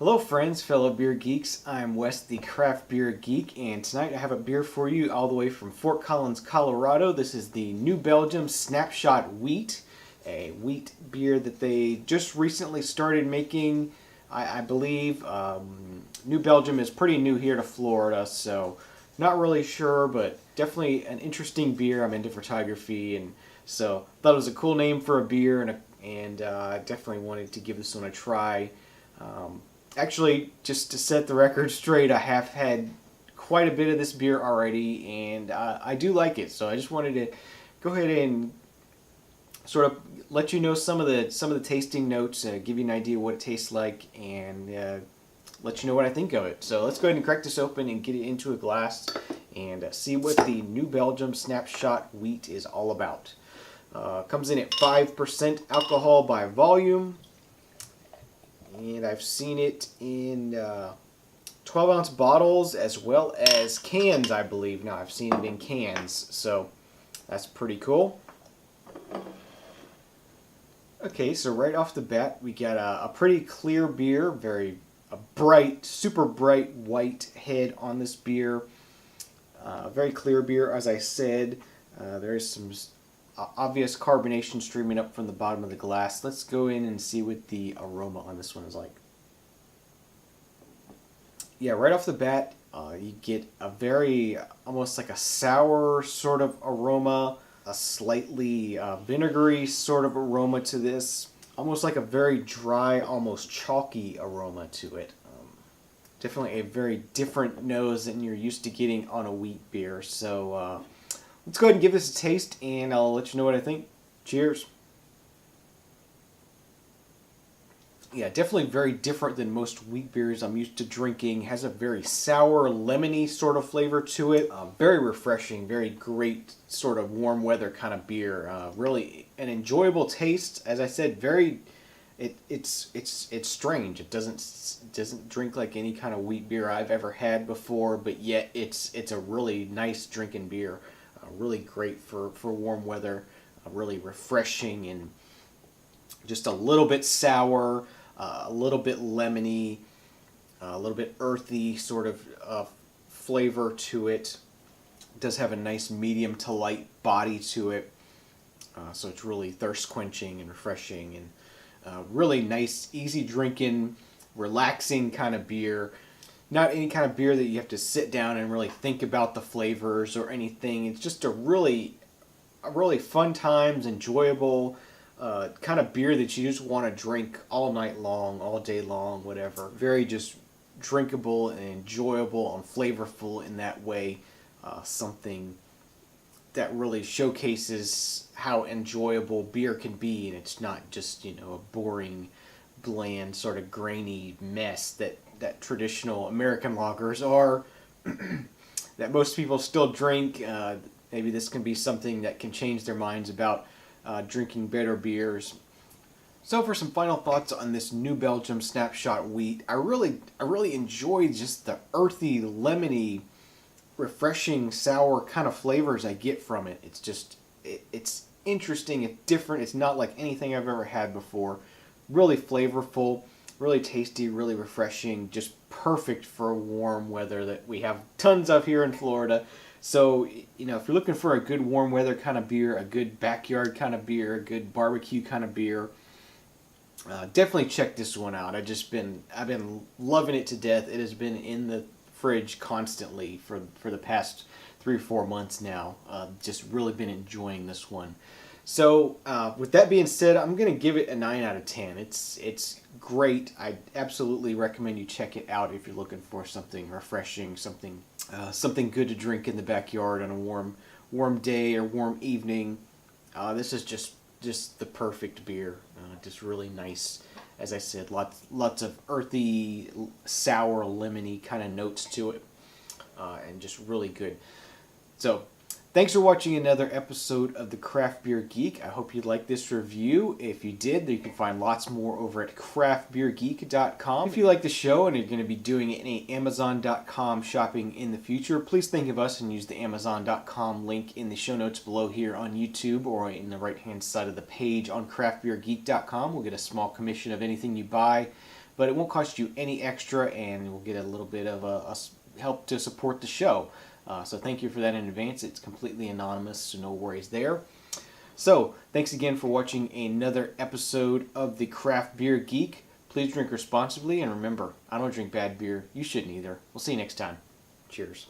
Hello friends, fellow beer geeks. I'm Wes, the craft beer geek, and tonight I have a beer for you all the way from Fort Collins, Colorado. This is the New Belgium Snapshot Wheat, a wheat beer that they just recently started making, I believe. New Belgium is pretty new here to Florida, so not really sure, but definitely an interesting beer. I'm into photography, and so thought it was a cool name for a beer, and definitely wanted to give this one a try. Actually, just to set the record straight, I have had quite a bit of this beer already, and I do like it. So I just wanted to go ahead and sort of let you know some of the tasting notes, give you an idea what it tastes like, and let you know what I think of it. So let's go ahead and crack this open and get it into a glass and see what the New Belgium Snapshot Wheat is all about. Comes in at 5% alcohol by volume. And I've seen it in 12-ounce bottles as well as cans, I believe. Now, I've seen it in cans, so that's pretty cool. Okay, so right off the bat, we got a pretty clear beer, a bright, super bright white head on this beer. Very clear beer, as I said. There is some obvious carbonation streaming up from the bottom of the glass. Let's go in and see what the aroma on this one is like. Yeah, right off the bat, you get a very, almost like a sour sort of aroma, a slightly vinegary sort of aroma to this, almost like a very dry, almost chalky aroma to it. Definitely a very different nose than you're used to getting on a wheat beer. So let's go ahead and give this a taste, and I'll let you know what I think. Cheers. Yeah, definitely very different than most wheat beers I'm used to drinking. Has a very sour, lemony sort of flavor to it. Very refreshing, very great sort of warm weather kind of beer. Really an enjoyable taste. As I said, it's strange. It doesn't drink like any kind of wheat beer I've ever had before, but yet it's a really nice drinking beer. Really great for warm weather, really refreshing, and just a little bit sour, a little bit lemony, a little bit earthy sort of flavor to it. It does have a nice medium to light body to it, so it's really thirst quenching and refreshing, and really nice, easy drinking, relaxing kind of beer. Not any kind of beer that you have to sit down and really think about the flavors or anything. It's just a really fun times, enjoyable kind of beer that you just want to drink all night long, all day long, whatever. Very just drinkable and enjoyable and flavorful in that way. Something that really showcases how enjoyable beer can be, and it's not just, a boring, bland, sort of grainy mess that traditional American lagers are, that most people still drink. Maybe this can be something that can change their minds about drinking better beers. So for some final thoughts on this New Belgium Snapshot Wheat, I really enjoy just the earthy, lemony, refreshing, sour kind of flavors I get from it. It's just, it's interesting, it's different, it's not like anything I've ever had before. Really flavorful, really tasty, really refreshing, just perfect for warm weather that we have tons of here in Florida. So, if you're looking for a good warm weather kind of beer, a good backyard kind of beer, a good barbecue kind of beer, definitely check this one out. I've been loving it to death. It has been in the fridge constantly for the past 3 or 4 months now. Just really been enjoying this one. So, with that being said, I'm going to give it a 9 out of 10. It's great. I absolutely recommend you check it out if you're looking for something refreshing, something good to drink in the backyard on a warm day or warm evening. This is just the perfect beer. Just really nice. As I said, lots of earthy, sour, lemony kind of notes to it, and just really good. So, thanks for watching another episode of the Craft Beer Geek. I hope you liked this review. If you did, you can find lots more over at craftbeergeek.com. If you like the show and are going to be doing any Amazon.com shopping in the future, please think of us and use the Amazon.com link in the show notes below here on YouTube or in the right-hand side of the page on craftbeergeek.com. We'll get a small commission of anything you buy but it won't cost you any extra, and we'll get a little bit of help to support the show. So thank you for that in advance. It's completely anonymous, so no worries there. So thanks again for watching another episode of the Craft Beer Geek. Please drink responsibly, and remember, I don't drink bad beer. You shouldn't either. We'll see you next time. Cheers.